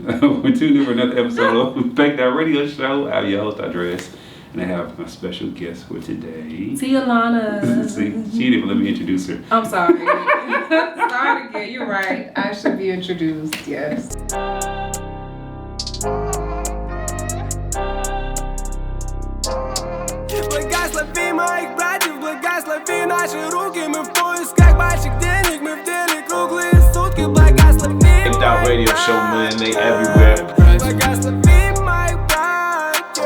We're tuning in for another episode of Fake That Radio Show. I'm your host, Andres, and I have my special guest for today. Tialauna. See, she didn't even let me introduce her. I'm sorry. Sorry again. You're right. I should be introduced. Yes. Благослови моих братьев, благослови наши руки. Мы в поисках больших денег, мы в деле круглые сутки. Благослови Fake That Radio Show, man, they everywhere. Благослови моих братьев.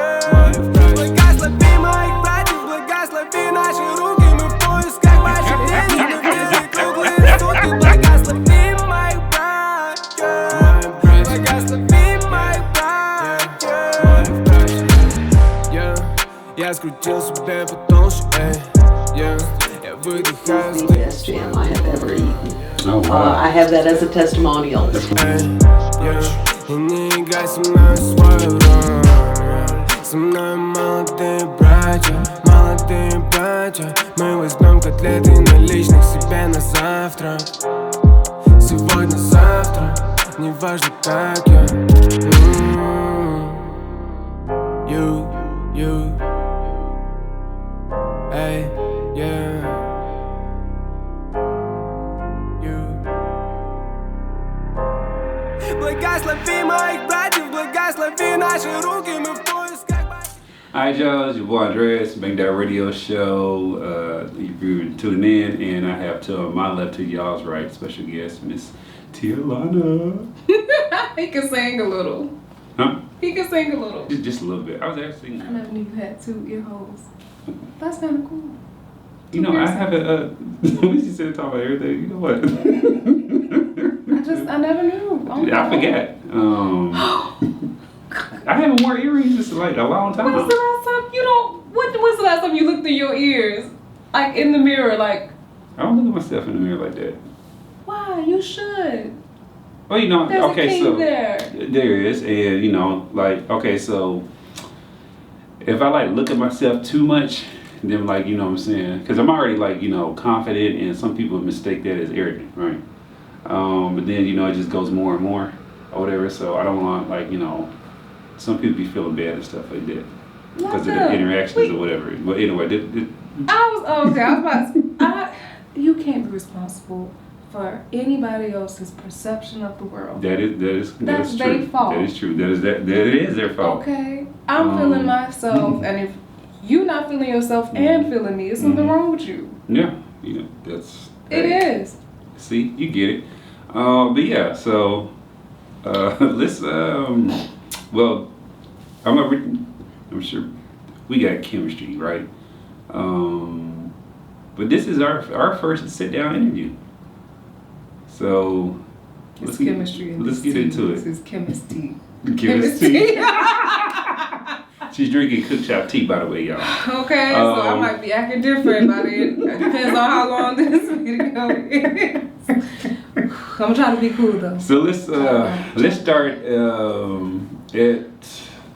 Благослови моих братьев, благослови наши руки. Мы в поисках больших денег, мы в деле круглые сутки. Благослови моих братьев. Благослови моих братьев. Я скрутил себе потолще, я выдыхаю с Best jam I have ever eaten. Oh, wow. I have that as a testimonial. И не играй со мной свою роль. Со мной молодые братья. Мы возьмем котлеты наличных себе на завтрак. Сегодня-завтра, неважно как я. You, эй, yeah. Благослови моих братьев, благослови наши руки, мы в поисках. Alright, y'all, it's your boy Andres, Fake That Radio Show. You're tuning in, and I have to my left to y'all's right, special guest, Miss Tialauna. He can sing a little. Huh? He can sing a little. Just a little bit. I was actually I never knew you had 2 ear holes. That's kind of cool. You know, I haven't, when she said talk about everything, you know what? I never knew. Oh, I forget. I haven't worn earrings in like a long time. When was the last time when was the last time you looked through your ears? Like in the mirror, like. I don't look at myself in the mirror like that. Why? You should. Well, you know, There's okay, a king so there is, and you know, like, okay, so if I like look at myself too much, then like, you know what I'm saying? Because I'm already like, you know, confident, and some people mistake that as arrogant, right? But then, you know, it just goes more and more or whatever. So I don't want, like, you know, some people be feeling bad and stuff like that because of the interactions or whatever. But anyway, I was about to. You can't be responsible for anybody else's perception of the world. That's That's true. their fault. That is true. That is their fault. Okay, I'm feeling myself, and if you're not feeling yourself and feeling me, it's something wrong with you. Yeah, you know, that's. It is. See, you get it. But yeah, so let's. Well, I'm sure we got chemistry, right? But this is our first sit down interview. So It's chemistry. Let's get into it. This is chemistry. Chemistry. She's drinking cook shop tea, by the way, y'all. Okay, so I might be acting different about it. It depends on how long this video is. I'm gonna try to be cool though. So let's start at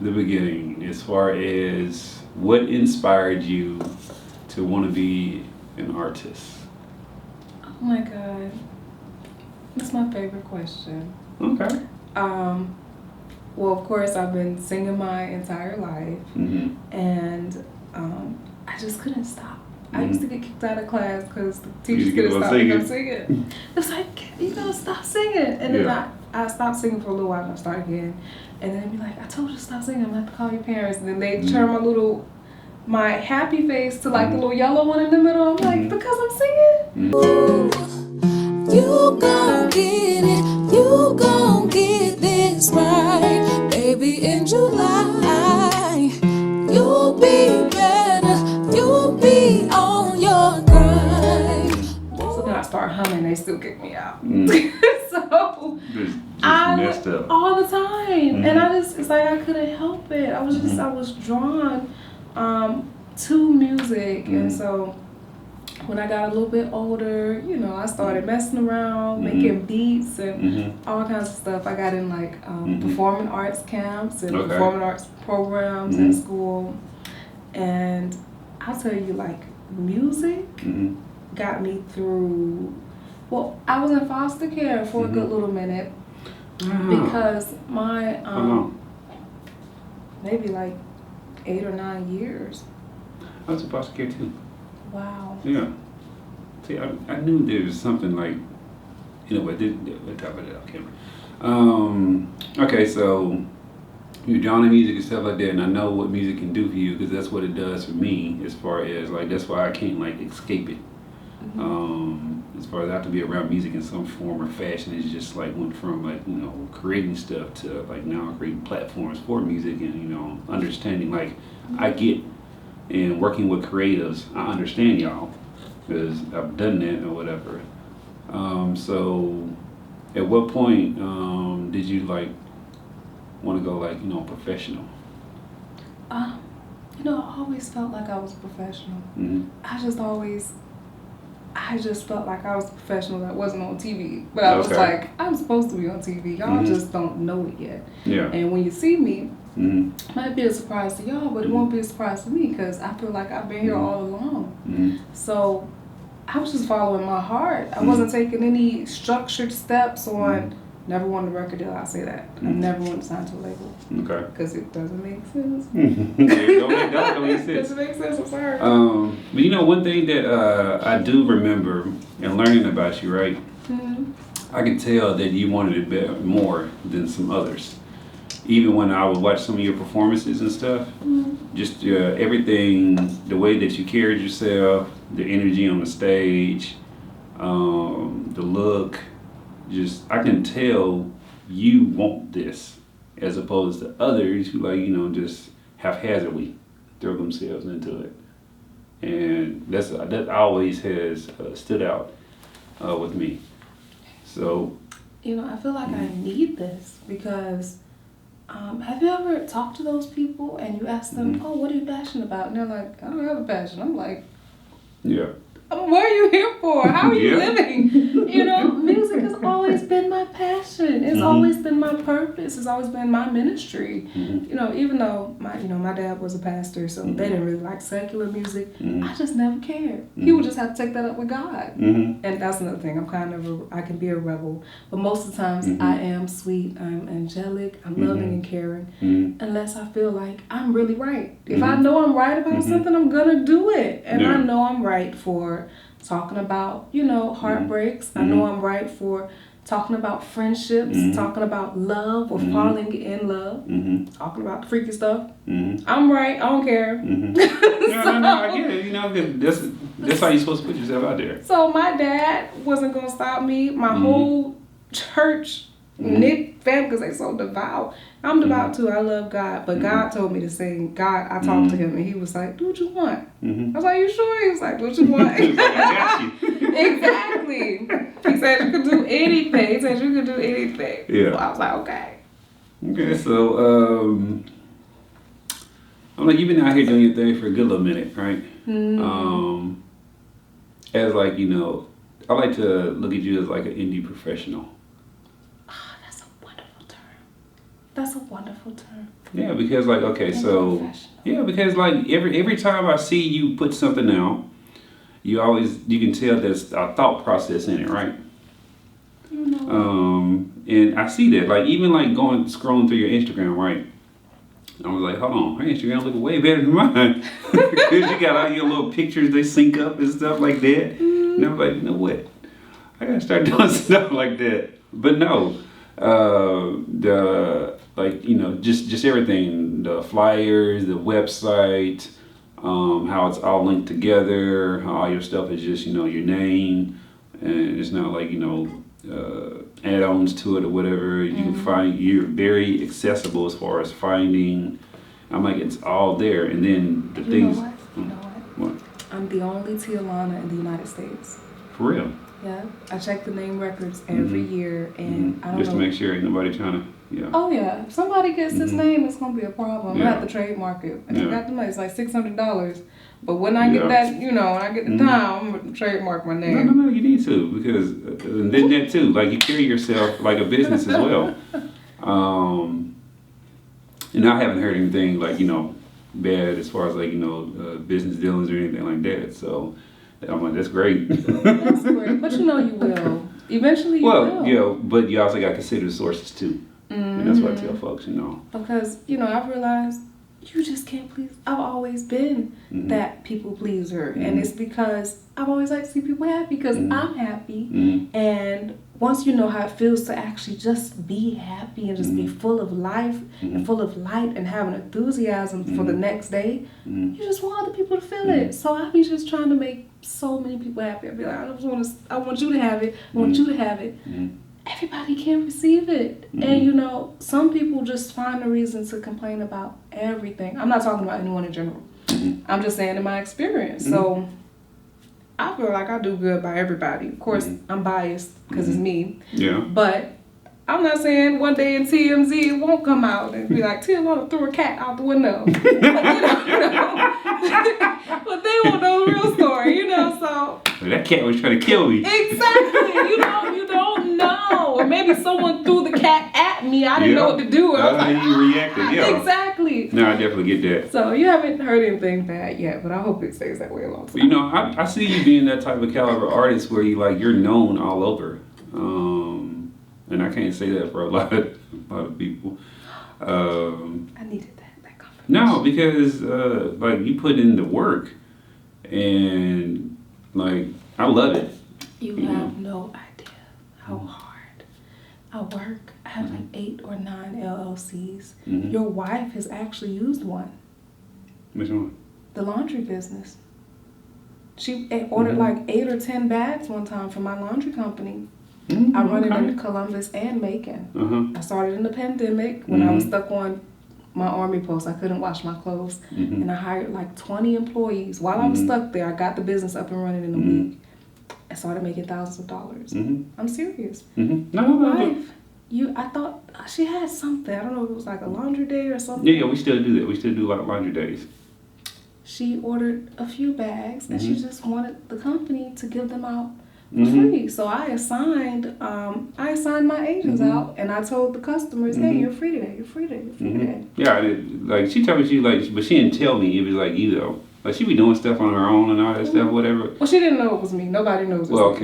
the beginning, as far as what inspired you to want to be an artist. Oh my God, that's my favorite question. Okay. Well, of course, I've been singing my entire life, and I just couldn't stop. I used to get kicked out of class because the teachers couldn't stop me from singing. It was like, you gotta stop singing. And then I stopped singing for a little while and I started again. And then they'd be like, I told you to stop singing, I'm gonna have to call your parents. And then they turn my happy face to like the little yellow one in the middle. I'm like, because I'm singing? You gon' get it, you gon' get this right, baby, in July. You'll be better, you'll be on your grind. So then I start humming, they still kick me out. So Just I messed up. all the time. And it's like I couldn't help it. I was drawn to music. And so when I got a little bit older, you know, I started messing around, making beats and all kinds of stuff. I got in like performing arts camps and performing arts programs at school. And I'll tell you, like, music got me through. Well, I was in foster care for a good little minute. Because my How long? maybe like 8 or 9 years. I was about to care too. Wow. Yeah. See, I knew there was something like, you know, but we'll talk about it off camera. Okay, so you're drawn to music and stuff like that, and I know what music can do for you because that's what it does for me. As far as like, that's why I can't like escape it. As far as I have to be around music in some form or fashion, it's just like went from like, you know, creating stuff to like now creating platforms for music and, you know, understanding like I get and working with creatives, I understand y'all because I've done that or whatever. So at what point did you like want to go like, you know, professional? You know, I always felt like I was professional. I just felt like I was a professional that wasn't on TV. But I was like, I'm supposed to be on TV. Y'all just don't know it yet. Yeah. And when you see me, it might be a surprise to y'all, but it won't be a surprise to me because I feel like I've been here all along. So I was just following my heart. I wasn't taking any structured steps on, never wanted a record deal, I'll say that. I never wanted to sign to a label. Okay. Because it doesn't make sense. Don't make sense. It doesn't make sense, I'm sorry. But you know, one thing that I do remember and learning about you, right? I could tell that you wanted it better, more than some others. Even when I would watch some of your performances and stuff, just everything, the way that you carried yourself, the energy on the stage, the look, just I can tell you want this as opposed to others who like, you know, just haphazardly throw themselves into it. And that always has stood out with me. So, you know, I feel like I need this because have you ever talked to those people and you ask them, oh, what are you passionate about? And they're like, I don't have a passion. I'm like, yeah. What are you here for? How are you living? You know, music has always been my passion. It's always been my purpose. It's always been my ministry. You know, even though my dad was a pastor, so they didn't really like secular music. I just never cared. He would just have to take that up with God. And that's another thing. I can be a rebel, but most of the times I am sweet. I'm angelic. I'm loving and caring. Unless I feel like I'm really right. If I know I'm right about something, I'm gonna do it. And I know I'm right for talking about, you know, heartbreaks. I know I'm right for talking about friendships, talking about love or falling in love, talking about the freaky stuff. I'm right. I don't care. No, I get it. You know, that's how you're supposed to put yourself out there. So my dad wasn't gonna stop me. My whole church knit family, because they so devout. I'm devout too. I love God, but God told me to sing. God, I talked to him, and he was like, "Do what you want." I was like, "You sure?" He was like, "Do what you want." He's like, I got you. Exactly. He said you could do anything. He said you could do anything. Yeah. So I was like, okay. Okay, so I'm like, you've been out here doing your thing for a good little minute, right? As like, you know, I like to look at you as like an indie professional. That's a wonderful term. That's a wonderful term. Yeah, because like, okay, so yeah, because like every time I see you put something out, you can tell there's a thought process in it, right? You know. And I see that, like even like scrolling through your Instagram, right? I was like, hold on, her Instagram look way better than mine. Because you got all your little pictures, they sync up and stuff like that. And I was like, you know what? I gotta start doing stuff like that. But no, like, you know, just everything, the flyers, the website, how it's all linked together, how all your stuff is just, you know, your name, and it's not like, you know, add-ons to it or whatever. You can find, you're very accessible as far as finding. I'm like, it's all there. And then the things. You know what? I'm the only Tialauna in the United States. For real? Yeah. I check the name records every year, and I don't just know. To make sure ain't nobody trying to. Yeah. Oh yeah. If somebody gets this name, it's gonna be a problem. I have to trademark it. And I got the money. It's like $600. But when I get that, you know, when I get the time, I'm gonna trademark my name. No, you need to, because and then that too, like you carry yourself like a business as well. And I haven't heard anything like, you know, bad as far as like, you know, business dealings or anything like that. So I'm like, that's great. That's great. But you know you will. Eventually you will. Yeah, but you also got to consider the sources too. And that's what I tell folks, Because, I've realized you just can't please. I've always been that people pleaser. And it's because I've always liked to see people happy because I'm happy. And once you know how it feels to actually just be happy and just be full of life and full of light and having enthusiasm for the next day, you just want other people to feel it. So I be just trying to make so many people happy. I be like, I want you to have it. I want you to have it. Everybody can receive it. And some people just find a reason to complain about everything. I'm not talking about anyone in general. I'm just saying in my experience. So I feel like I do good by everybody. Of course, I'm biased because it's me. Yeah. But I'm not saying one day in TMZ it won't come out and be like, Tialauna threw a cat out the window. But they won't know the real story, so. That cat was trying to kill me. Exactly. You don't know. Or maybe someone threw the cat at me. I didn't know what to do. That's how you reacted, Exactly. No, I definitely get that. So you haven't heard anything bad yet, but I hope it stays that way a long time. I see you being that type of caliber artist where you're known all over. And I can't say that for a lot of people. I needed that confirmation. No, because you put in the work, and I love it. You have no idea how hard I work. I have 8 or 9 LLCs. Your wife has actually used one. Which one? The laundry business. She ordered 8 or 10 bags one time from my laundry company. I run it in Columbus and Macon. I started in the pandemic when I was stuck on my army post. I couldn't wash my clothes. And I hired 20 employees. While I was stuck there, I got the business up and running in a week. I started making thousands of dollars. I'm serious. My wife, I thought she had something. I don't know if it was a laundry day or something. Yeah, we still do that. We still do laundry days. She ordered a few bags and she just wanted the company to give them out free. So I assigned my agents out, and I told the customers, "Hey, you're free today. You're free today. You're free today." Yeah, I did. She told me but she didn't tell me it was you though. She be doing stuff on her own and all that stuff, whatever. Well, she didn't know it was me. Nobody knows. Well,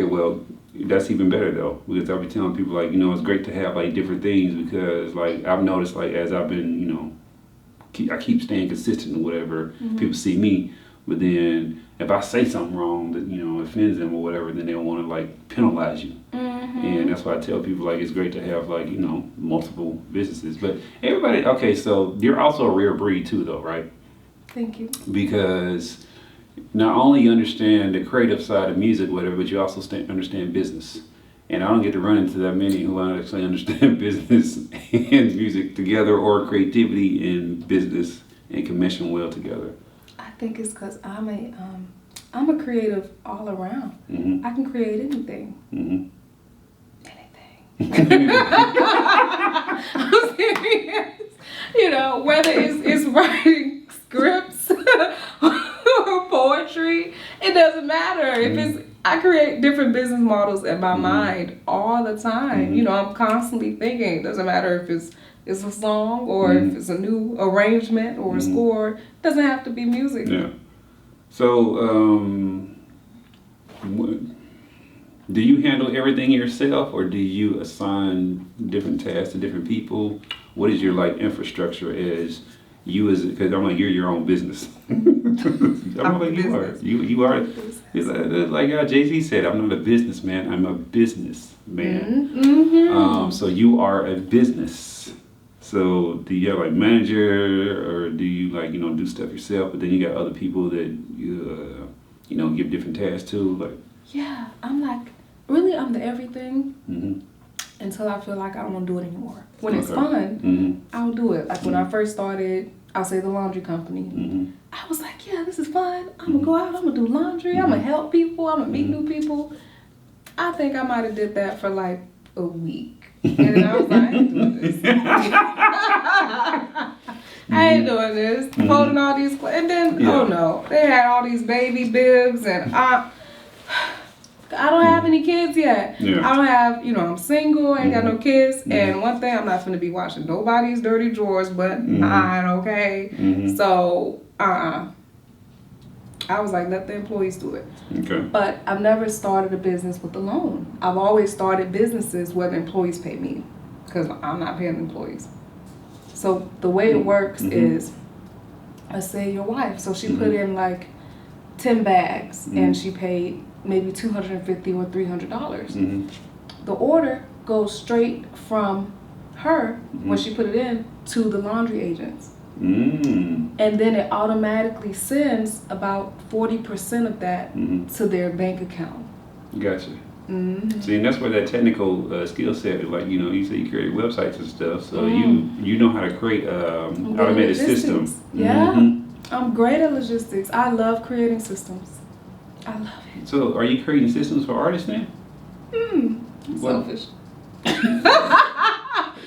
that's even better though, because I'll be telling people it's great to have different things because I've noticed as I've been I keep staying consistent or whatever. People see me, but then if I say something wrong that offends them or whatever, then they'll want to penalize you. And that's why I tell people it's great to have multiple businesses. But everybody, okay, so you're also a rare breed too, though, right? Thank you. Because not only you understand the creative side of music, whatever, but you also understand business. And I don't get to run into that many who actually understand business and music together, or creativity and business and can mesh well together. I think it's because I'm a creative all around. I can create anything. Anything. I'm serious. Whether it's writing scripts or poetry, it doesn't matter. I create different business models in my mind all the time. I'm constantly thinking. It doesn't matter if it's a song or if it's a new arrangement or a score. It doesn't have to be music. Yeah. So, do you handle everything yourself, or do you assign different tasks to different people? What is your infrastructure as you because I'm you're your own business. You are. It's like Jay-Z said, I'm not a businessman, I'm a businessman. Mm-hmm. So you are a business. So do you have manager, or do you do stuff yourself? But then you got other people that you give different tasks to. Yeah, I'm I'm the everything. Mm-hmm. Until I feel like I don't want to do it anymore. When it's fun, I'll do it. When I first started, I'll say the laundry company. I was like, yeah, this is fun. I'm going to go out, I'm going to do laundry, I'm going to help people, I'm going to meet new people. I think I might have did that for a week. And then I was like, I ain't doing this. I ain't doing this. Folding all these clothes. And then, oh no, they had all these baby bibs, and I don't have any kids yet. Yeah. I don't have, I'm single, I ain't got no kids. And one thing, I'm not finna be washing nobody's dirty drawers but mine, okay? So, I was like, let the employees do it. Okay. But I've never started a business with a loan. I've always started businesses where the employees pay me because I'm not paying the employees. So the way it works is, let's say your wife, so she put in like 10 bags and she paid maybe $250 or $300. The order goes straight from her when she put it in to the laundry agents. And then it automatically sends about 40% of that to their bank account. Gotcha. See, and that's where that technical skill set, like, you know, you say you create websites and stuff, so you know how to create automated systems. Yeah, I'm great at logistics. I love creating systems. I love it. So, are you creating systems for artists now? Selfish.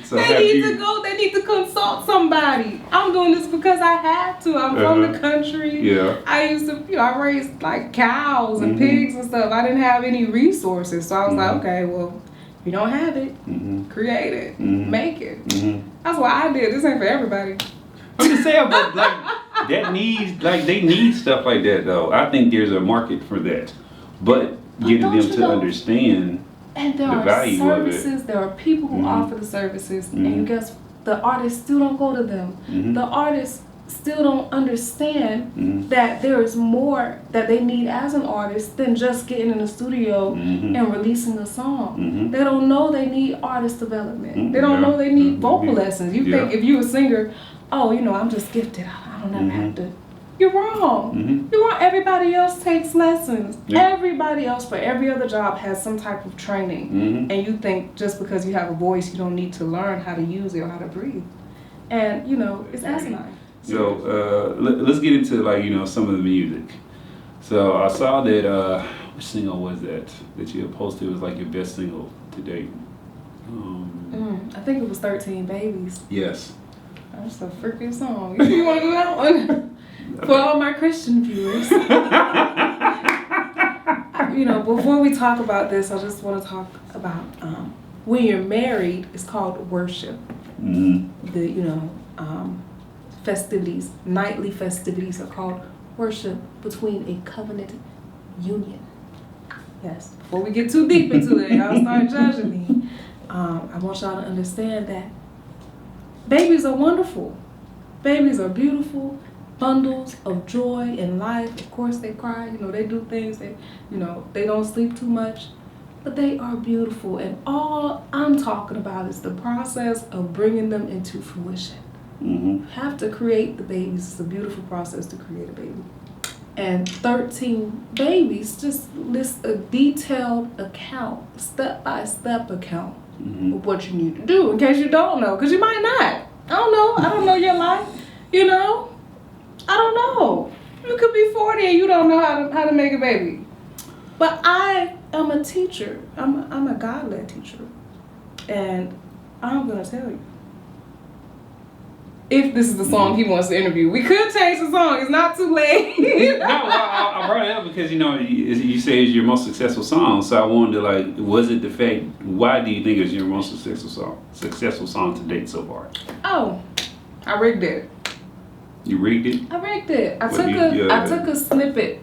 So they need to consult somebody. I'm doing this because I had to. I'm from the country. Yeah. I used to, I raised like cows and pigs and stuff. I didn't have any resources. So I was like, okay, well, if you don't have it, create it, make it. That's what I did. This ain't for everybody. I'm just saying, but like, that needs, like, they need stuff like that though. I think there's a market for that. But getting them to understand. And there are services, there are people who offer the services, and guess the artists still don't go to them. The artists still don't understand that there is more that they need as an artist than just getting in the studio and releasing a song. They don't know they need artist development. They don't know they need vocal lessons. You think if you're a singer, oh, you know, I'm just gifted, I don't ever have to. You're wrong. You're wrong. Everybody else takes lessons. Everybody else for every other job has some type of training. And you think just because you have a voice, you don't need to learn how to use it or how to breathe. And, you know, it's asinine. So, let's get into, like, you know, some of the music. So, I saw that, which single was that you had posted was, like, your best single to date? I think it was 13 Babies. Yes. That's a freaking song. You want to do that one? For all my Christian viewers. You know, before we talk about this, I just want to talk about when you're married, it's called worship. The, you know, festivities, nightly festivities are called worship between a covenant union. Yes. Before we get too deep into it, y'all start judging me. I want y'all to understand that babies are wonderful. Babies are beautiful. Bundles of joy in life. Of course they cry, you know, they do things that, you know, they don't sleep too much, but they are beautiful. And all I'm talking about is the process of bringing them into fruition. You have to create the babies. It's a beautiful process to create a baby. And 13 Babies just lists a detailed account, step-by-step account of what you need to do in case you don't know, because you might not. I don't know your life, you know. I don't know. You could be 40 and you don't know how to make a baby. But I am a teacher. I'm a God-led teacher. And I'm going to tell you. If this is the song he wants to interview, we could change the song. It's not too late. No, I brought it up because, you know, you say it's your most successful song. So I wanted to, like, was it the fact, why do you think it's your most successful song to date so far? Oh, I rigged it. You rigged it? I rigged it. I took a snippet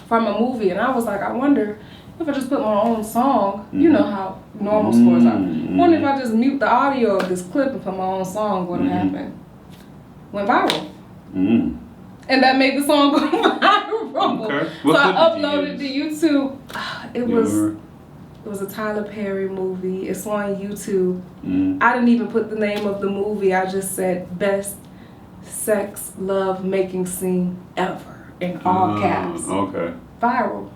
from a movie, and I was like, I wonder if I just put my own song. You know how normal scores are. I wonder if I just mute the audio of this clip and put my own song, what would happen? Went viral. And that made the song go viral. Okay. So I uploaded to YouTube. It was a Tyler Perry movie. It's on YouTube. I didn't even put the name of the movie. I just said best sex love making scene ever in all caps. Okay. Viral.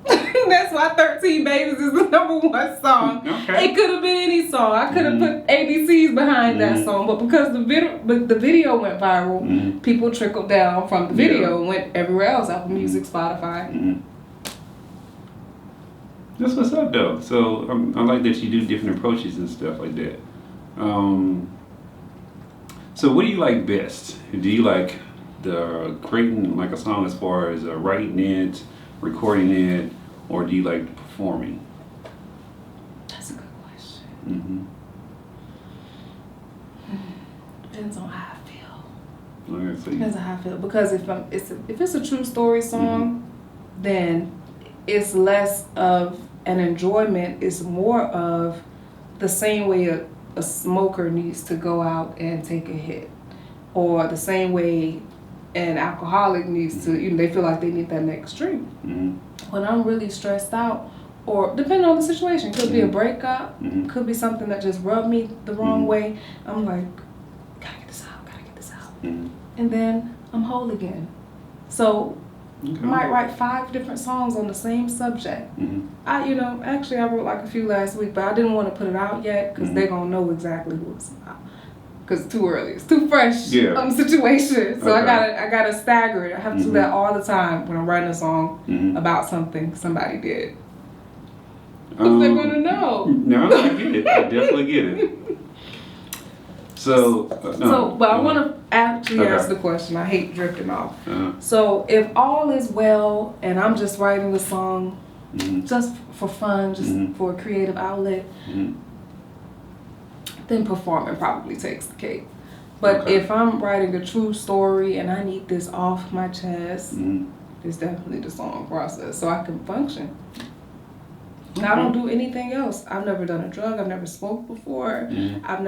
That's why 13 Babies is the #1 song. Okay. It could have been any song. I could have put ABCs behind that song, but because the video went viral, people trickled down from the video and went everywhere else, Apple Music, Spotify. That's what's up, though. So I like that you do different approaches and stuff like that. So what do you like best? Do you like the creating like a song as far as writing it, recording it, or do you like performing? That's a good question. Depends on how I feel. Okay, so Depends on how I feel. Because if it's a true story song, then it's less of an enjoyment. It's more of the same way a smoker needs to go out and take a hit, or the same way an alcoholic needs to, they feel like they need that next drink. When I'm really stressed out, or depending on the situation, could be a breakup, could be something that just rubbed me the wrong way. I'm like, gotta get this out. And then I'm whole again. So I might write 5 different songs on the same subject. Actually I wrote like a few last week, but I didn't want to put it out yet because they're gonna know exactly who it's about. Because it's too early, it's too fresh on the situation. So I gotta stagger it. I have to do that all the time when I'm writing a song about something somebody did. Because they're gonna know. No, I get it. I definitely get it. But I want to actually ask the question. I hate drifting off. So if all is well and I'm just writing the song just for fun, just for a creative outlet, then performing probably takes the cake. But if I'm writing a true story and I need this off my chest, it's definitely the song process so I can function. I don't do anything else. I've never done a drug. I've never smoked before. I've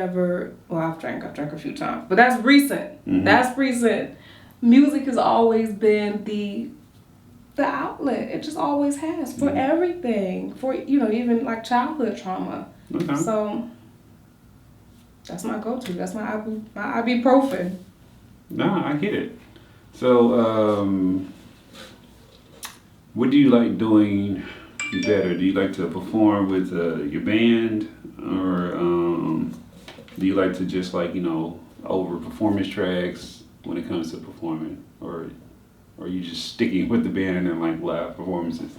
drank a few times, but that's recent. That's recent. Music has always been the outlet. It just always has for everything. For even like childhood trauma. So that's my go-to. That's my ibuprofen. Nah, I get it. So, what do you like doing better? Do you like to perform with your band, or do you like to just over performance tracks when it comes to performing, or are you just sticking with the band and then like live performances?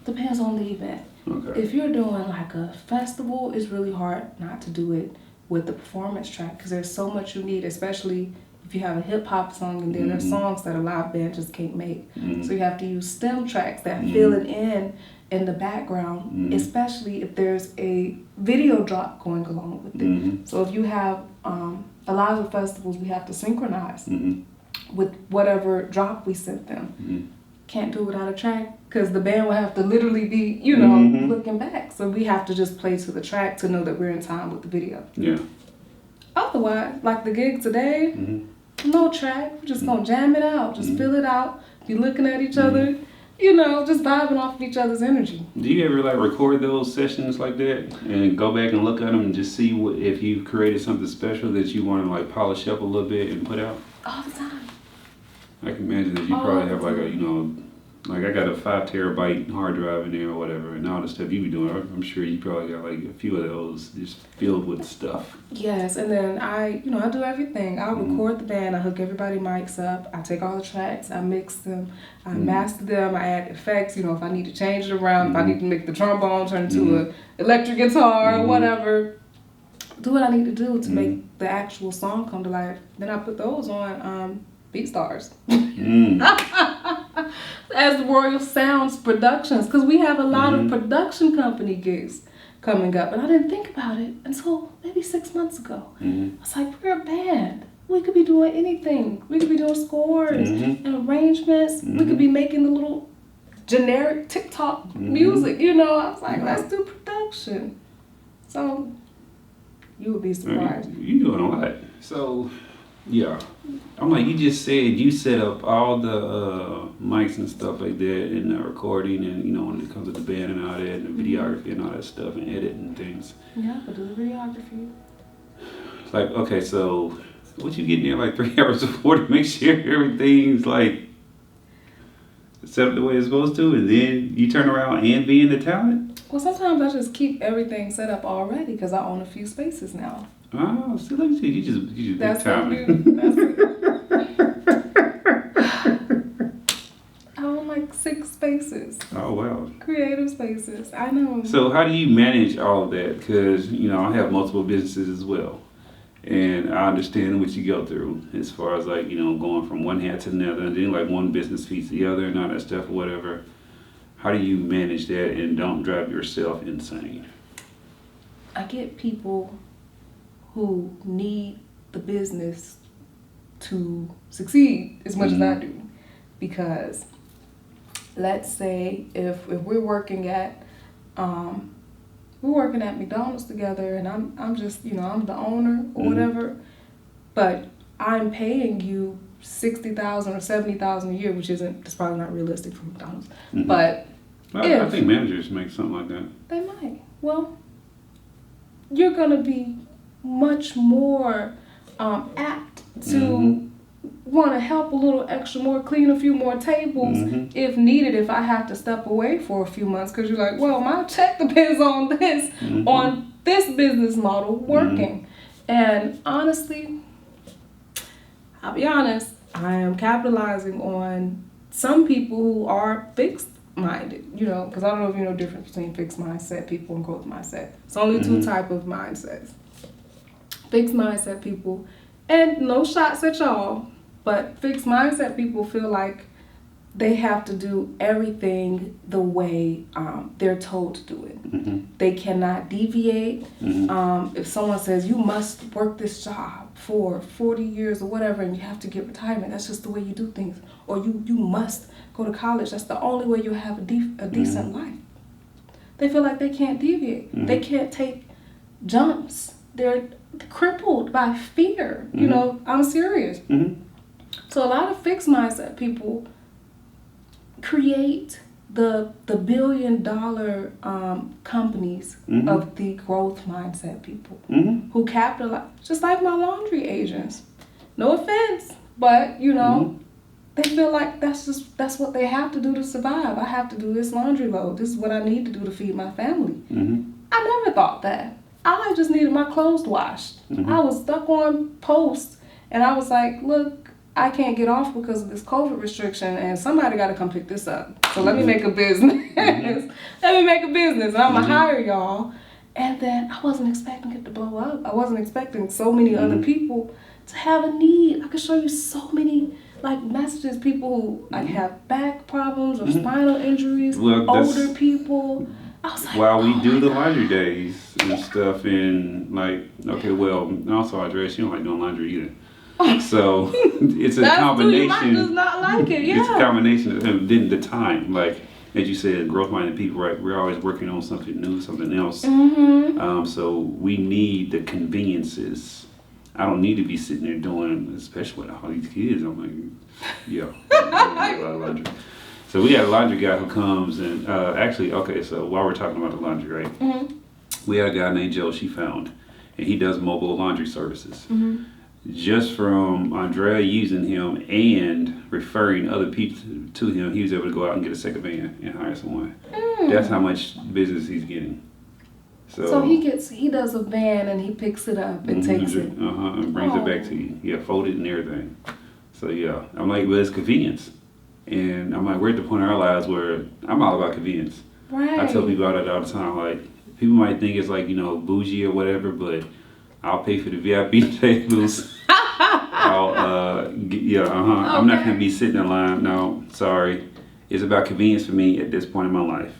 Depends on the event. Okay. If you're doing like a festival, it's really hard not to do it with the performance track because there's so much you need, especially if you have a hip hop song and then there's songs that a live band just can't make. So you have to use stem tracks that fill it in the background, especially if there's a video drop going along with it. So if you have a lot of festivals, we have to synchronize with whatever drop we sent them. Can't do it without a track because the band will have to literally be, looking back. So we have to just play to the track to know that we're in time with the video. Yeah. Otherwise, like the gig today, no track. We're just gonna jam it out, just fill it out. Be looking at each other, just vibing off of each other's energy. Do you ever record those sessions like that and go back and look at them and just see if you've created something special that you want to polish up a little bit and put out? All the time. I can imagine that you probably have I got a 5 terabyte hard drive in there or whatever, and all the stuff you be doing. I'm sure you probably got a few of those just filled with stuff. Yes, and then I do everything. I record the band, I hook everybody mics up, I take all the tracks, I mix them, I master them, I add effects. If I need to change it around, if I need to make the trombone turn into an electric guitar or whatever, do what I need to do to make the actual song come to life. Then I put those on BeatStars. As Royal Sounds Productions, because we have a lot of production company gigs coming up, and I didn't think about it until maybe 6 months ago. I was like, we're a band. We could be doing anything. We could be doing scores and arrangements. We could be making the little generic TikTok music, I was like, let's do production. So you would be surprised. You're doing a lot. So yeah, I'm like, you just said you set up all the mics and stuff like that, and the recording, and when it comes to the band and all that, and the videography and all that stuff, and editing and things. Yeah, but do the videography. It's like, okay, so what you getting there 3 hours before to make sure everything's set up the way it's supposed to, and then you turn around and be in the talent? Well, sometimes I just keep everything set up already because I own a few spaces now. Oh, see, let me see. You just that's timing. I own 6 spaces. Oh, wow. Creative spaces. I know. So how do you manage all of that? Because, I have multiple businesses as well. And I understand what you go through as far as going from one hat to another, and then one business feeds the other and all that stuff or whatever. How do you manage that and don't drive yourself insane? I get people who need the business to succeed as much as I do. Because let's say if we're working at McDonald's together, and I'm just, I'm the owner or whatever, but I'm paying you $60,000 or $70,000 a year, which it's probably not realistic for McDonald's, but I think managers make something like that. They might. Well, you're gonna be much more apt to want to help a little extra more, clean a few more tables if needed, if I have to step away for a few months, because you're like, well, my check depends on this, on this business model working. And honestly, I'll be honest, I am capitalizing on some people who are fixed minded, because I don't know if you know the difference between fixed mindset people and growth mindset. It's only two type of mindsets. Fixed mindset people, and no shots at y'all, but fixed mindset people feel like they have to do everything the way they're told to do it. They cannot deviate. If someone says you must work this job for 40 years or whatever and you have to get retirement, that's just the way you do things. Or you must go to college, that's the only way you'll have a decent life. They feel like they can't deviate. They can't take jumps. They're crippled by fear. I'm serious. So a lot of fixed mindset people create the billion-dollar companies of the growth mindset people who capitalize, just like my laundry agents. No offense, but they feel like that's what they have to do to survive. I have to do this laundry load. This is what I need to do to feed my family. I never thought that. I just needed my clothes washed. I was stuck on post, and I was like, look, I can't get off because of this COVID restriction, and somebody got to come pick this up. So let me make a business. Let me make a business, and I'm going to hire y'all. And then I wasn't expecting it to blow up. I wasn't expecting so many other people to have a need. I could show you so many messages, people who have back problems or spinal injuries, older people. I was like, while we do the laundry days and stuff, and also Andrea, she don't like doing laundry either. So it's a combination. You might just not like it, It's a combination of the time, like as you said, growth-minded people, right? We're always working on something new, something else. So we need the conveniences. I don't need to be sitting there doing, especially with all these kids. I'm like, a lot of laundry. So we got a laundry guy who comes and so while we're talking about the laundry, right? We had a guy named Joe she found, and he does mobile laundry services. Just from Andrea using him and referring other people to him, he was able to go out and get a second van and hire someone. That's how much business he's getting. So he does a van and he picks it up and takes it. And brings it back to you. Yeah, folded and everything. So I'm like, well, it's convenience. And I'm like, we're at the point in our lives where I'm all about convenience. Right. I tell people about it all the time. Like, people might think it's like, bougie or whatever, but I'll pay for the VIP tables. I'm not gonna be sitting in line. No, sorry. It's about convenience for me at this point in my life.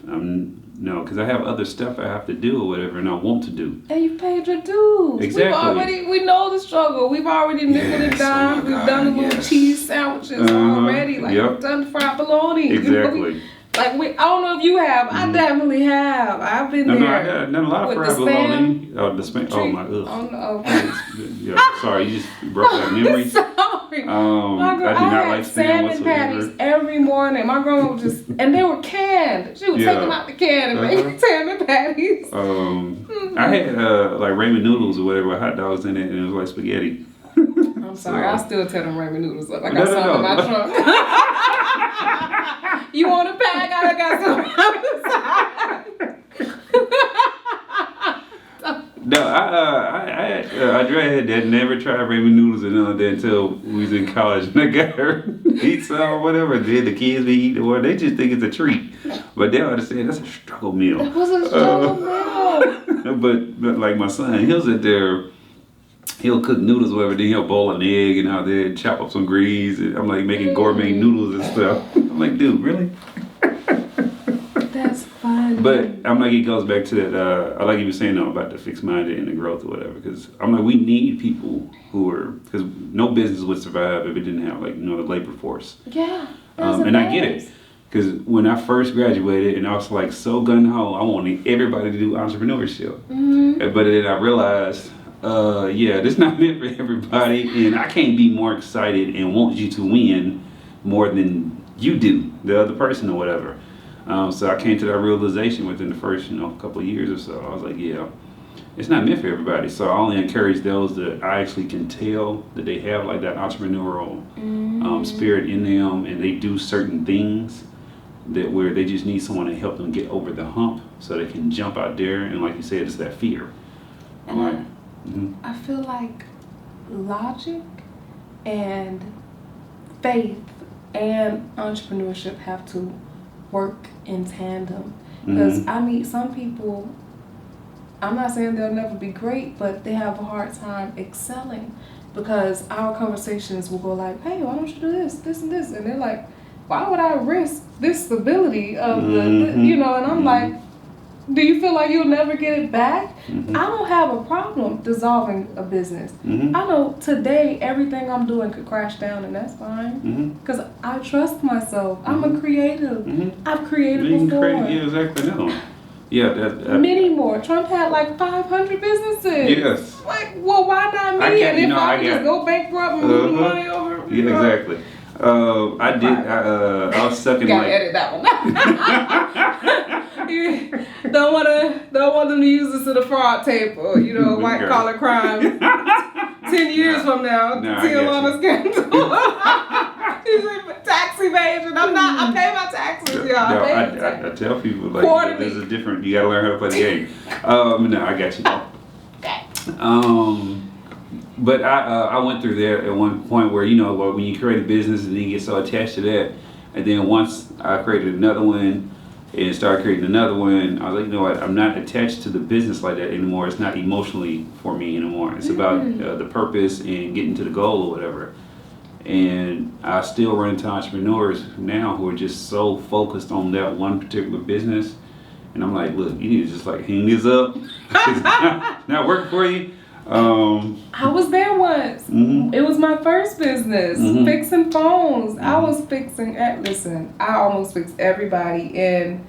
Because I have other stuff I have to do or whatever, and I want to do. And you paid your dues. Exactly. We know the struggle. We've already nickel and dime. We've done the little cheese sandwiches already. We've done the fried bologna. Exactly. I don't know if you have. I definitely have. I've been there. I've done a lot of fried bologna. The spam. Oh my. Sorry, you just brought that memory. Sorry. I did not like salmon patties every morning. My grandma would and they were canned. She would take them out the can and make salmon patties. I had ramen noodles or whatever with hot dogs in it, and it was like spaghetti. I'm sorry, I'll still tear them ramen noodles up. I got some in my trunk. You want a bag? I got some. No, Andrea had never tried ramen noodles and none of that until we was in college. And I got her eat some or whatever. Then the kids be eating or they just think it's a treat. But they understand that's a struggle meal. It was a struggle meal. But like my son, he'll sit there. He'll cook noodles or whatever, then he'll boil an egg and out there chop up some greens. And I'm like making gourmet noodles and stuff. I'm like, dude, really? That's funny. But I'm like, it goes back to that. I like you were saying though about the fixed minded and the growth or whatever. Because I'm like, we need people who are, because no business would survive if it didn't have like the labor force. Yeah. And I get it. Because when I first graduated, and I was like so gun ho, I wanted everybody to do entrepreneurship. But then I realized, this not meant for everybody, and I can't be more excited and want you to win more than you do, the other person or whatever. So I came to that realization within the first, couple of years or so. I was like, it's not meant for everybody. So I only encourage those that I actually can tell that they have like that entrepreneurial spirit in them, and they do certain things that where they just need someone to help them get over the hump so they can jump out there. And like you said, it's that fear. And I feel like logic and faith and entrepreneurship have to work in tandem. Because I meet some people, I'm not saying they'll never be great, but they have a hard time excelling because our conversations will go like, hey, why don't you do this, this, and this? And they're like, why would I risk this stability of and I'm like, do you feel like you'll never get it back? I don't have a problem dissolving a business. I know today everything I'm doing could crash down, and that's fine because I trust myself. I'm a creative. I've created before. Exactly. No. Yeah, many more. Trump had like 500 businesses. Yes. Like, well, why not me? I just go bankrupt and move the money over. Yeah, exactly. I was stuck in gotta edit that one. Don't want them to use this as a fraud tape or white collar crime. 10 years from now, Tialauna scandal. Tax evasion. I pay my taxes, y'all. I tell people like there's a different. You gotta learn how to play the game. No, I got you. Okay. But I went through there at one point where when you create a business and then you get so attached to that, and then once I created another one and started creating another one, I was like, you know what? I'm not attached to the business like that anymore. It's not emotionally for me anymore. It's about the purpose and getting to the goal or whatever. And I still run into entrepreneurs now who are just so focused on that one particular business. And I'm like, look, you need to just like hang this up. It's not working for you. I was there once. It was my first business, fixing phones. I was fixing, listen, I almost fixed everybody in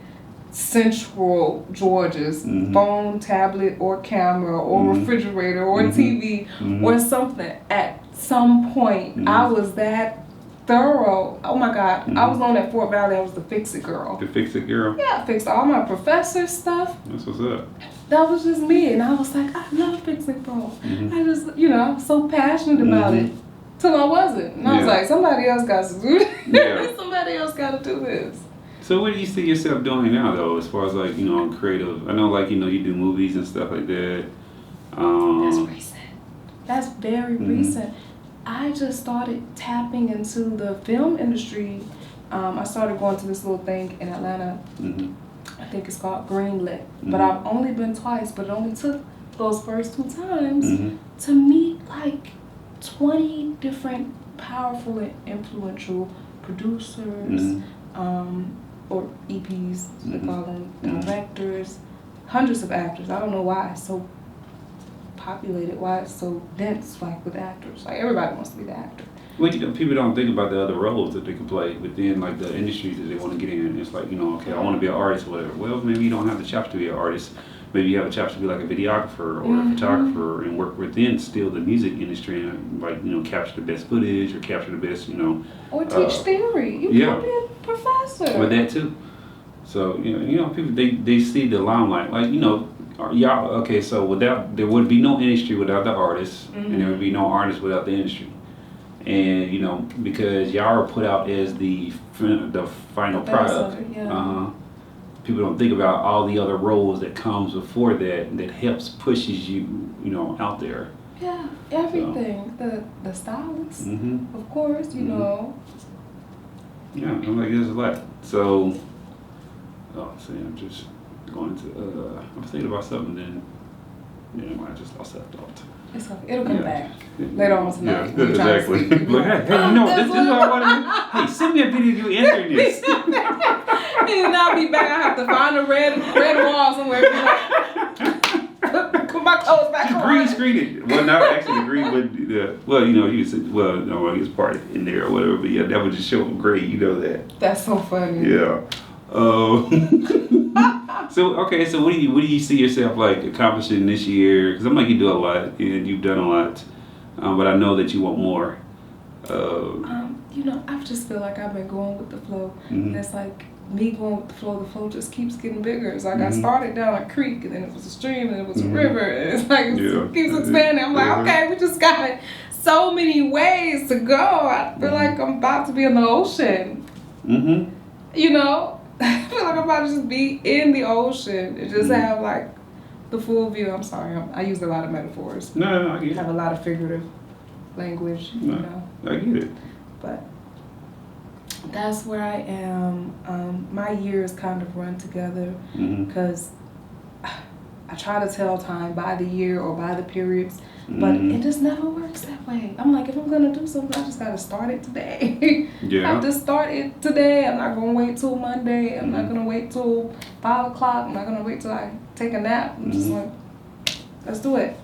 Central Georgia's phone, tablet, or camera, or refrigerator, or TV, or something. At some point, I was that thorough. Oh my God. I was known at Fort Valley. I was the fix-it girl. The fix-it girl? Yeah, I fixed all my professor stuff. That's what's up. That was just me, and I was like, I love fixing phones. I just, I was so passionate about it till I wasn't. And I was like, somebody else got to do this. Somebody else got to do this. So what do you see yourself doing now, though, as far as like, creative? I know like, you do movies and stuff like that. That's recent. That's very recent. I just started tapping into the film industry. I started going to this little thing in Atlanta. I think it's called Greenlit. But I've only been twice, but it only took those first 2 times to meet like 20 different powerful and influential producers, or EPs, they call them, directors, hundreds of actors. I don't know why it's so populated, why it's so dense, like with actors. Like everybody wants to be the actor. Well, people don't think about the other roles that they can play within like the industries that they want to get in. It's like, okay, I want to be an artist or whatever. Well, maybe you don't have the chops to be an artist. Maybe you have a chops to be like a videographer or a photographer and work within still the music industry and like, capture the best footage or capture the best, Or teach theory. You can be a professor. With that too. So, people, they see the limelight. Like, y'all, okay, so there would be no industry without the artists and there would be no artists without the industry. And because y'all are put out as the final product, people don't think about all the other roles that comes before that helps pushes you, out there. Yeah, everything. So. The stylist, of course, Yeah, I'm like, there's a lot. So, I'm just going to. I was thinking about something, then I just lost that thought. It's okay. It'll come back later on tonight. Yeah, exactly. But hey, this is what I want to do. Hey, send me a video of you answering this. And I'll be back. I have to find a red wall somewhere. Be like, put my clothes back on. Green screen it. Well, not actually the green, but well, you know, he was part in there or whatever. But yeah, that would just show him great. You know that. That's so funny. Yeah. So what do you see yourself like accomplishing this year? Because I'm like, you do a lot and you've done a lot, but I know that you want more. You know, I just feel like I've been going with the flow. And it's like me going with the flow just keeps getting bigger. It's like I started down a creek and then it was a stream and it was a river. And it's like it keeps expanding. I'm like, okay, we just got so many ways to go. I feel like I'm about to be in the ocean. You know? I feel like I'm about to just be in the ocean and just have like the full view. I'm sorry, I use a lot of metaphors. No, I get it. Have a lot of figurative language, you know. I get it. But that's where I am. My years kind of run together because I try to tell time by the year or by the periods, but it just never works that way. I'm like, if I'm gonna do something, I just gotta start it today. I have to start it today. I'm not gonna wait till Monday. I'm not gonna wait till 5 o'clock. I'm not gonna wait till I take a nap. I'm just like, let's do it.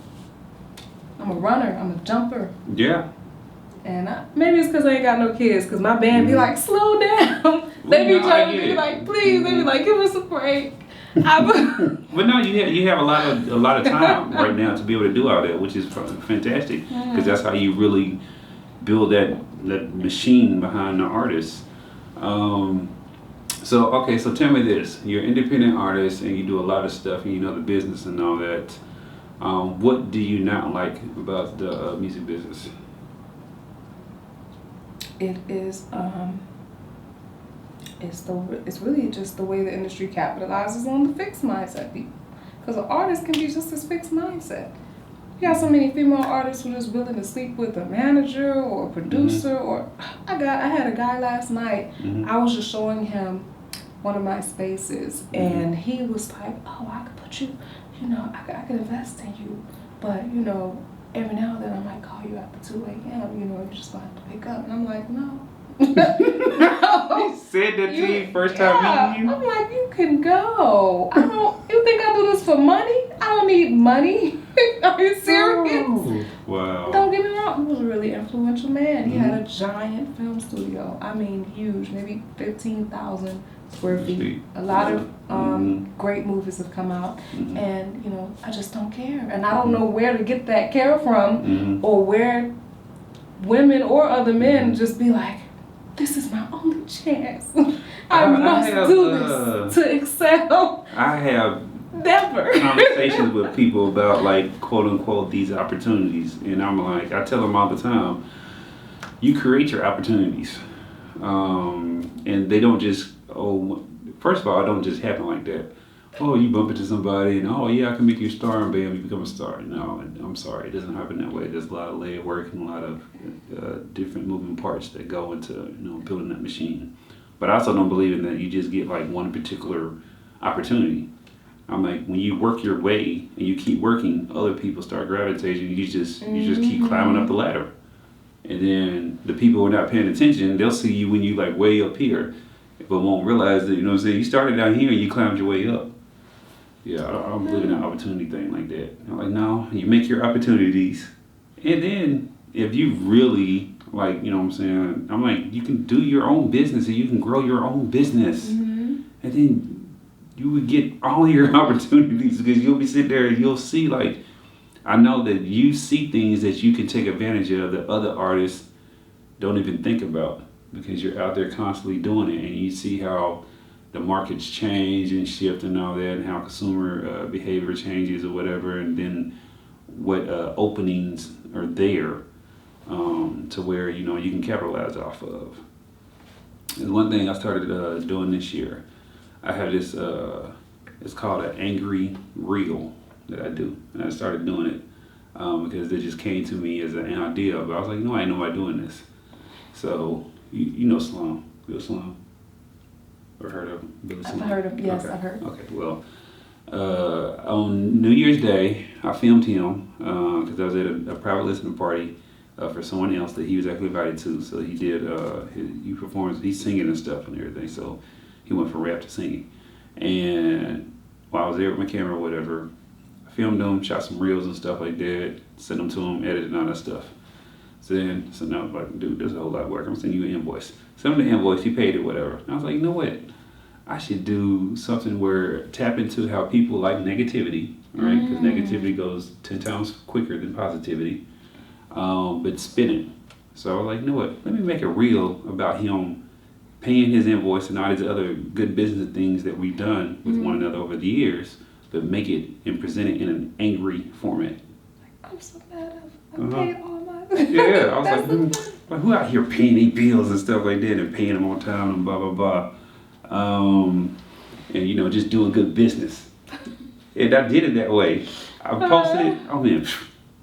I'm a runner. I'm a jumper. Yeah. And maybe it's because I ain't got no kids, because my band be like, slow down. They be trying to be like, please. They be like, give us a break. But no, you have a lot of time right now to be able to do all that, which is fantastic, because that's how you really build that machine behind the artist. So tell me this: you're an independent artist and you do a lot of stuff, and you know the business and all that. What do you not like about the music business? It is it's really just the way the industry capitalizes on the fixed mindset people. Because an artist can be just this fixed mindset. You got so many female artists who are just willing to sleep with a manager or a producer or I had a guy last night. I was just showing him one of my spaces and he was like, oh, I could put you, you know, I could invest in you, but you know, every now and then I might call you after 2 a.m. You know, you're just gonna have to pick up. And I'm like, no. He said that to you first time meeting you? I'm like, you can go. You think I do this for money? I don't need money. Are you serious? Oh, wow. Don't get me wrong, he was a really influential man. He had a giant film studio. I mean, huge, maybe 15,000 square feet. A lot of great movies have come out, and you know, I just don't care. And I don't know where to get that care from, or where women or other men just be like, this is my only chance. I must do this to excel. I have never conversations with people about like quote unquote these opportunities, and I'm like, I tell them all the time, you create your opportunities, and they don't just first of all, it don't just happen like that. Oh, you bump into somebody and oh yeah, I can make you a star and bam, you become a star. No, I'm sorry, it doesn't happen that way. There's a lot of layered work and a lot of different moving parts that go into building that machine. But I also don't believe in that you just get like one particular opportunity. I'm like, when you work your way and you keep working, other people start gravitating. You just keep climbing up the ladder, and then the people who are not paying attention, they'll see you when you like way up here, but won't realize that you started down here and you climbed your way up. Yeah, I don't believe in that opportunity thing like that. I'm like, no, you make your opportunities. And then if you really, like, you know what I'm saying, I'm like, you can do your own business and you can grow your own business. And then you would get all your opportunities because you'll be sitting there and you'll see, like, I know that you see things that you can take advantage of that other artists don't even think about because you're out there constantly doing it, and you see how the markets change and shift and all that, and how consumer behavior changes or whatever, and then what openings are there to where you can capitalize off of. And one thing I started doing this year, I have this it's called an angry reel that I do, and I started doing it because it just came to me as an idea, but I was like, I ain't nobody doing this. So you know Slum, Bill Slum. Or heard of him? Billy Slum? I've heard of, yes, okay. I've heard. Okay, well, on New Year's Day, I filmed him because I was at a private listening party for someone else that he was actually invited to. So he did, he performs, he's singing and stuff and everything. So He went from rap to singing. And while I was there with my camera or whatever, I filmed him, shot some reels and stuff like that, sent them to him, edited and all that stuff. So now I was like, dude, there's a whole lot of work. I'm sending you an invoice. Send him the invoice, he paid it, whatever. And I was like, you know what? I should do something where tap into how people like negativity, right? Because negativity goes 10 times quicker than positivity, but spin it. So I was like, you know what? Let me make a reel about him paying his invoice and all these other good business things that we've done with one another over the years, but make it and present it in an angry format. I'm so mad. I paid all my. Yeah, I was like, who out here paying these bills and stuff like that and paying them on time and blah, blah, blah. And, you know, just doing good business. And I did it that way. I posted it. Oh, man,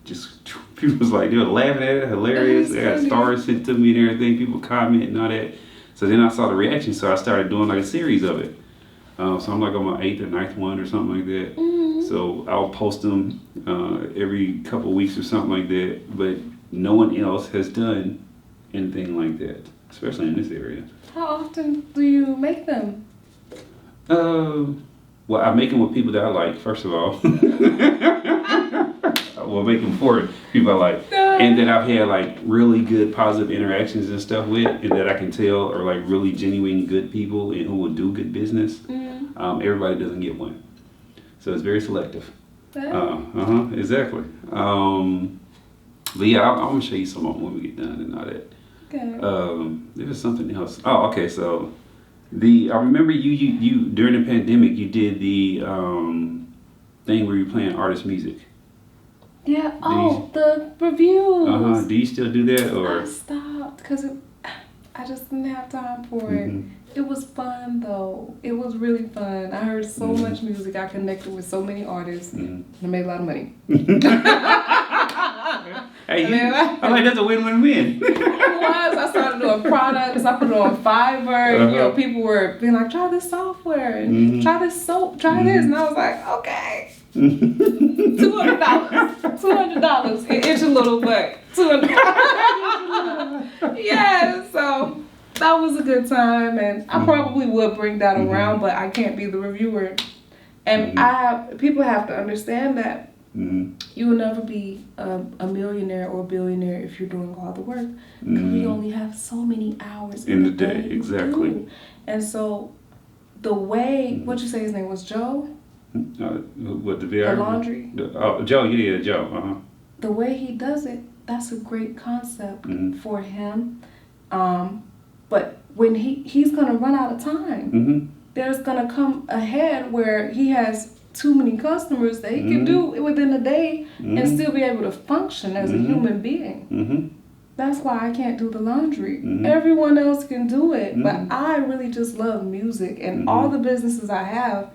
just people was like, they were laughing at it, hilarious. They got stars sent to me and everything, people commenting and all that. So then I saw the reaction, so I started doing like a series of it. So I'm like on my 8th or 9th one or something like that. So I'll post them every couple of weeks or something like that. But no one else has done anything like that, especially in this area. How often do you make them? Well, I make them with people that I like, first of all. Well, make them for people I like. And that I've had like really good positive interactions and stuff with, and that I can tell are like really genuine good people and who will do good business. Everybody doesn't get one. So it's very selective. Exactly. But yeah, I'm gonna show you some of them when we get done and all that. Okay. There was something else. Oh, okay. So I remember you during the pandemic you did the thing where you playing artist music. Yeah. The reviews. Do you still do that or? I stopped because I just didn't have time for it. It was fun though. It was really fun. I heard so much music. I connected with so many artists. And I made a lot of money. Hey, I like that's a win-win-win. It was. I started doing products. I put it on Fiverr. You know, people were being like, try this software and try this soap, try this. And I was like, okay. $200. $200. It itched a little, but $200. Yeah, so that was a good time, and I probably would bring that around, but I can't be the reviewer. And people have to understand that you will never be a millionaire or a billionaire if you're doing all the work. Because we only have so many hours in the day. Exactly. And so the way, what'd you say his name was, Joe? What the VR? The laundry? Joe, yeah, Joe. The way he does it, that's a great concept for him. But when he's gonna run out of time, there's gonna come ahead where he has too many customers that he can do it within a day and still be able to function as a human being. That's why I can't do the laundry. Everyone else can do it, but I really just love music, and all the businesses I have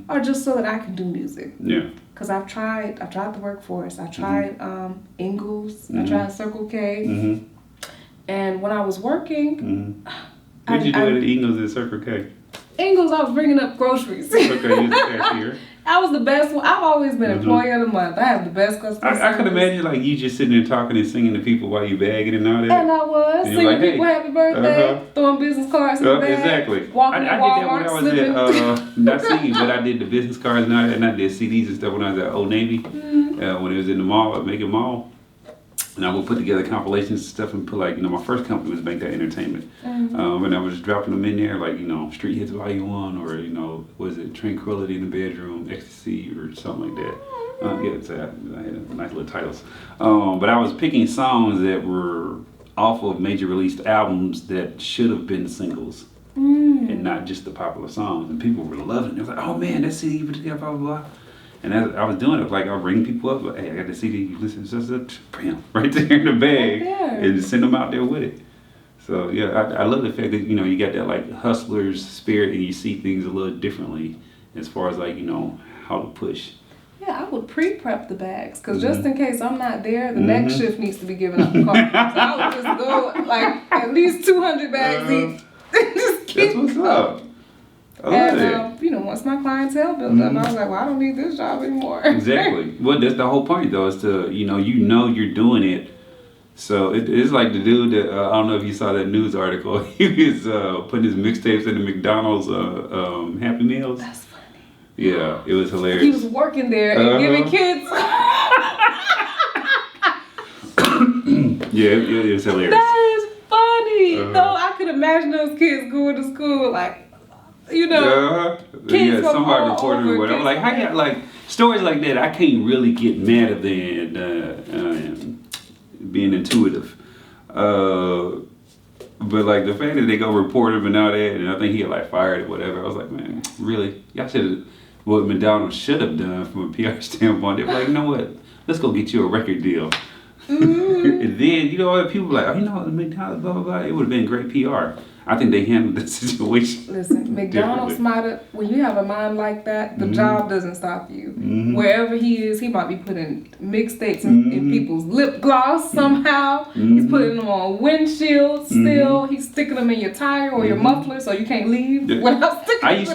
are just so that I can do music. Yeah. Cause I've tried the workforce. I tried Ingles. I tried Circle K. And when I was working, What did you do at Ingles and Circle K? Ingles, I was bringing up groceries. Okay, you was a cashier. I was the best one. I've always been employee of the month. I have the best customer service. I could imagine like you just sitting there talking and singing to people while you bagging and all that. And I was singing like, people happy birthday, throwing business cards in the bag. Exactly. Walking to Walmart, I did that when I was at, not singing, but I did the business cards and all that, and I did CDs and stuff when I was at Old Navy, when it was in the mall, at Macon Mall. And I would put together compilations and stuff and put like, my first company was Make That Entertainment. And I was just dropping them in there like, Street Hits Volume 1 or, was it Tranquility in the Bedroom, Ecstasy or something like that. I had nice little titles. But I was picking songs that were off of major released albums that should have been singles and not just the popular songs. And people were loving it. They was like, oh man, that CD you put together, blah, blah, blah. And as I was doing it, like I'll ring people up, like, hey, I got the CD, you listen to bam, right there in the bag, and send them out there with it. So yeah, I love the fact that you got that like hustler's spirit, and you see things a little differently as far as like how to push. Yeah, I would pre-prep the bags because just in case I'm not there, the next shift needs to be given up the car. So I would just go like at least 200 bags each. Just keep That's what's up. Once my clientele built up, I was like, well, I don't need this job anymore. Exactly. Well, that's the whole point, though, is to, you're doing it So it's like the dude that I don't know if you saw that news article. He was putting his mixtapes in the McDonald's Happy Meals. That's funny. Yeah, it was hilarious. He was working there and giving kids. Yeah, it was hilarious. That is funny. No, I could imagine those kids going to school like, kids yeah, from somebody all reported over, or whatever. Like, how you like stories like that? I can't really get mad at being intuitive. But like the fact that they go report him and all that, and I think he got like fired or whatever. I was like, man, really? Y'all should have. What McDonald's should have done from a PR standpoint. They were like, you know what? Let's go get you a record deal. And then, you know what? People were like, oh, you know, McDonald's, blah, blah, blah. It would have been great PR. I think they handled the situation. Listen, McDonald's might have, when you have a mind like that, the job doesn't stop you. Wherever he is, he might be putting mixtapes in people's lip gloss somehow. He's putting them on windshields still. He's sticking them in your tire or your muffler so you can't leave without sticking it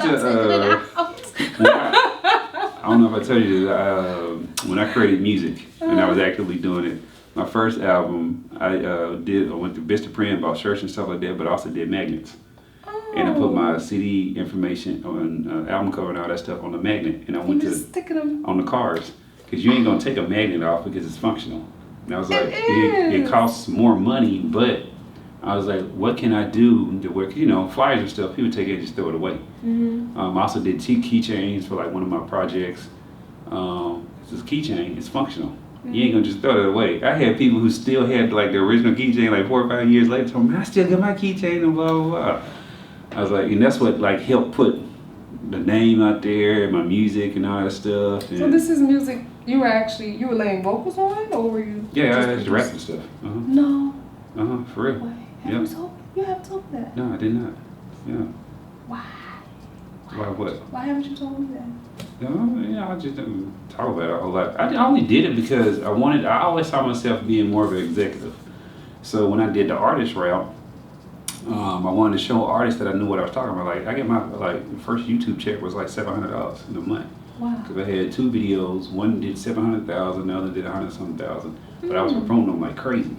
out. I don't know if I tell you this, when I created music and I was actively doing it, my first album, I went through Vistaprint, bought shirts and stuff like that, but I also did magnets. And I put my CD information on album cover and all that stuff on the magnet, and I went to sticking them on the cars, because you ain't gonna take a magnet off because it's functional. And I was like, it costs more money, but I was like, what can I do to work? You know, flyers and stuff, people take it and just throw it away. I also did keychains for like one of my projects. This keychain is functional. You ain't gonna just throw it away. I had people who still had like the original keychain like 4 or 5 years later told me, I still got my keychain and blah, blah, blah. I was like, and that's what like helped put the name out there, my music and all that stuff. And so this is music you were laying vocals on, or were you? Yeah, I just rapping stuff. No. For real. Wait, you haven't told me that. No, I did not. Yeah. Why? Why what? Why haven't you told me that? I just didn't talk about it a whole lot. I only did it because I always saw myself being more of an executive. So when I did the artist route, I wanted to show artists that I knew what I was talking about. Like I get my first YouTube check was like $700 in a month. Wow. Because I had 2 videos. One did 700,000, the other did 100-something thousand. But I was promoting them like crazy.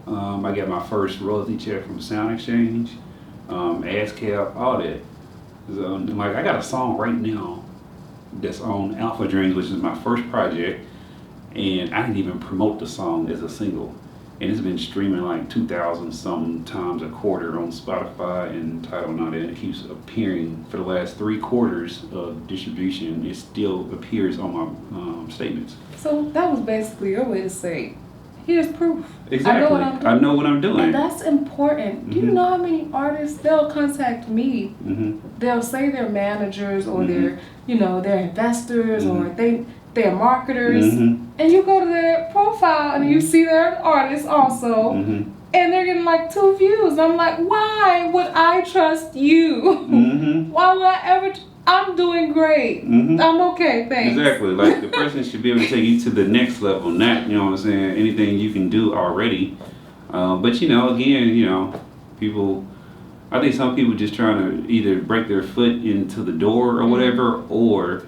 I got my first royalty check from Sound Exchange, ASCAP, all that. So, like I got a song right now that's on Alpha Dreams, which is my first project, and I didn't even promote the song as a single. And it's been streaming like 2,000 some times a quarter on Spotify and Tidal and all that. It keeps appearing for the last 3 quarters of distribution. It still appears on my statements. So that was basically your way to say, here's proof. Exactly. I know what I'm doing. And that's important. Do you know how many artists, they'll contact me. They'll say they're managers or they're investors or they're marketers. And you go to their profile and you see they're an artist also. And they're getting like 2 views. I'm like, why would I trust you? Why would I ever? I'm doing great. I'm okay, thanks. Exactly. Like the person should be able to take you to the next level, not, you know what I'm saying, anything you can do already. But again, people, I think some people just trying to either break their foot into the door or whatever, or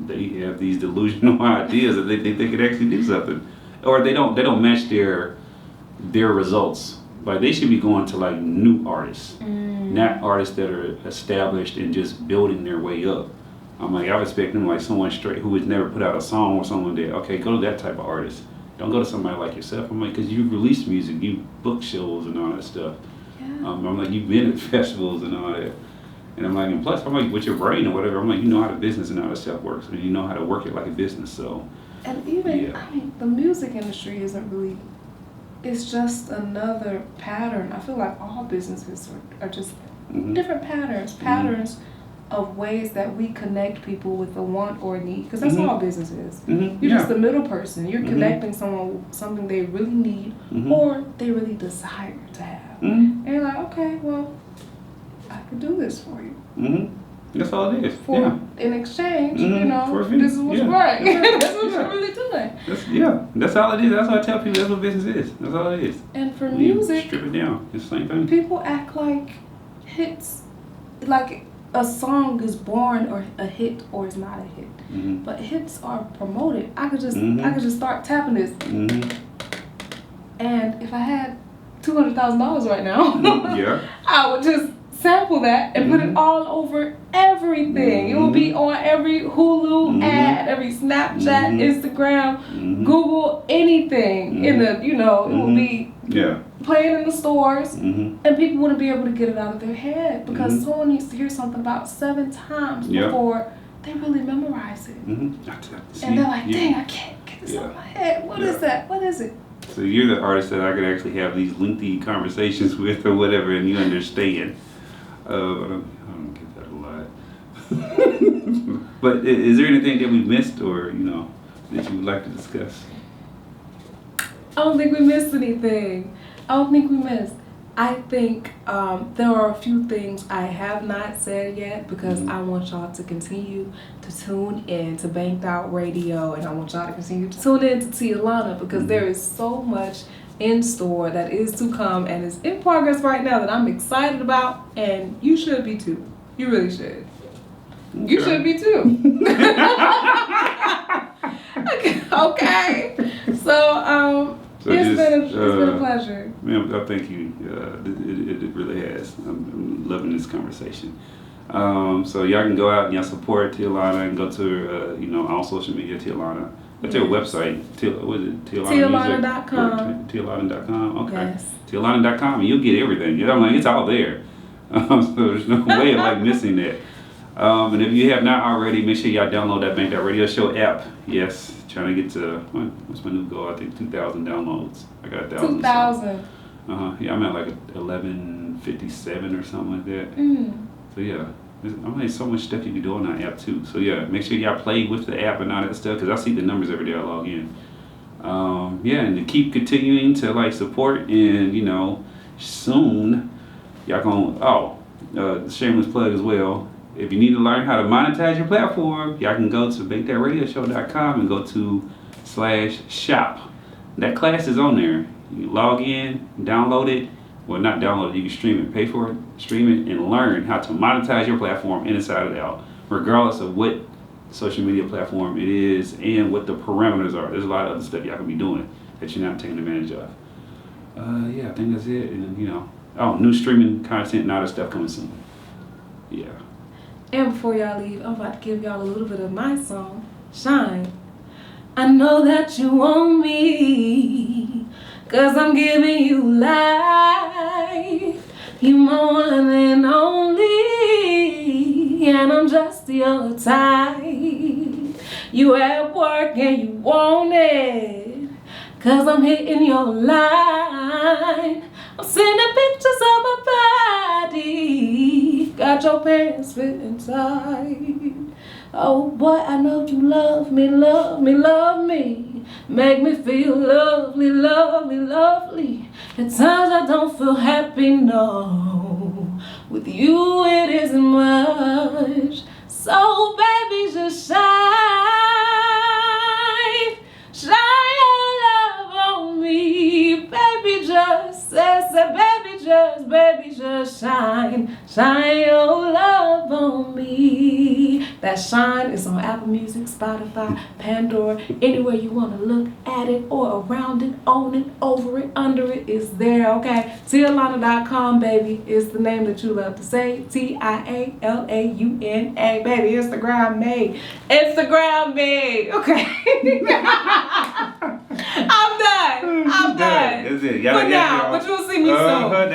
they have these delusional ideas that they think they could actually do something, or they don't match their results. Like they should be going to like new artists, not artists that are established and just building their way up. I'm like, I would expect them like someone straight who has never put out a song or someone that, okay, go to that type of artist. Don't go to somebody like yourself. I'm like, because you release music, you book shows and all that stuff. I'm like, you've been at festivals and all that. And I'm like, and plus, I'm like, with your brain or whatever, I'm like, you know how the business and all that stuff works. And you know how to work it like a business, so. And even, I mean, the music industry isn't really, it's just another pattern. I feel like all businesses are just different patterns of ways that we connect people with a want or a need. Because that's all business is. You're just the middle person. You're connecting someone with something they really need or they really desire to have. And you're like, okay, well, I can do this for you. That's all it is. In exchange, for this is what's right. That's what you're really doing. That's all it is. That's what I tell people. That's what business is. That's all it is. And for music, strip it down. It's the same thing. People act like hits, like a song is born or a hit or is not a hit. But hits are promoted. I could just start tapping this. if I had $200,000 right now, Yeah. I would just sample that and put it all over everything. It will be on every Hulu ad, every Snapchat, Instagram, Google, anything in the, it will be playing in the stores, and people wouldn't be able to get it out of their head because someone needs to hear something about 7 times before they really memorize it. And they're like, dang, I can't get this out of my head. What is that? What is it? So you're the artist that I could actually have these lengthy conversations with or whatever, and you understand. I don't get that a lot. But is there anything that we missed or, that you would like to discuss? I don't think we missed anything. I think there are a few things I have not said yet because I want y'all to continue to tune in to Banked Out Radio, and I want y'all to continue to tune in to Tialauna because there is so much in store that is to come and is in progress right now that I'm excited about, and you should be too. You really should. Okay. You should be too. Okay. So it's been a pleasure. Ma'am, I thank you. It really has. I'm loving this conversation. So y'all can go out and y'all support Tialauna and go to all social media Tialauna. That's their website. What is it? Tialauna.com. Tialauna.com. Okay. Yes. Tialauna.com, and you'll get everything. I'm like, it's all there. So there's no way of missing that. And if you have not already, make sure y'all download that Banked Out Radio Show app. Yes, trying to get to what's my new goal? I think 2,000 downloads. I got 1,000. 2,000. Yeah, I'm at like 1157 or something like that. So yeah. There's so much stuff you can do on that app too. So yeah, make sure y'all play with the app and all that stuff because I see the numbers every day I log in. And to keep continuing to support and soon y'all gonna shameless plug as well. If you need to learn how to monetize your platform, y'all can go to BakedOutRadioShow.com and go to /shop. That class is on there. You log in, download it. Well, not download it, you can stream it, pay for it, stream it, and learn how to monetize your platform inside and out, regardless of what social media platform it is and what the parameters are. There's a lot of other stuff y'all can be doing that you're not taking advantage of. I think that's it. And new streaming content and all that stuff coming soon. Yeah. And before y'all leave, I'm about to give y'all a little bit of my song, Shine. I know that you want me, 'cause I'm giving you life. You my one and only, and I'm just your type. You at work and you want it, 'cause I'm hitting your line. I'm sending pictures of my body, got your pants fitting tight. Oh boy, I know you love me, love me, love me. Make me feel lovely, lovely, lovely. At times I don't feel happy, no. With you it isn't much. So baby, just shine. Shine your love on me. Baby, just baby, just shine. Shine your love on me. That Shine is on Apple Music, Spotify, Pandora, anywhere you want to look at it or around it, on it, over it, under it, it's there, okay? Tialauna.com, baby, is the name that you love to say. Tialauna, baby. Instagram me. Instagram me, okay? I'm done. That's it. For now, but you'll see me soon.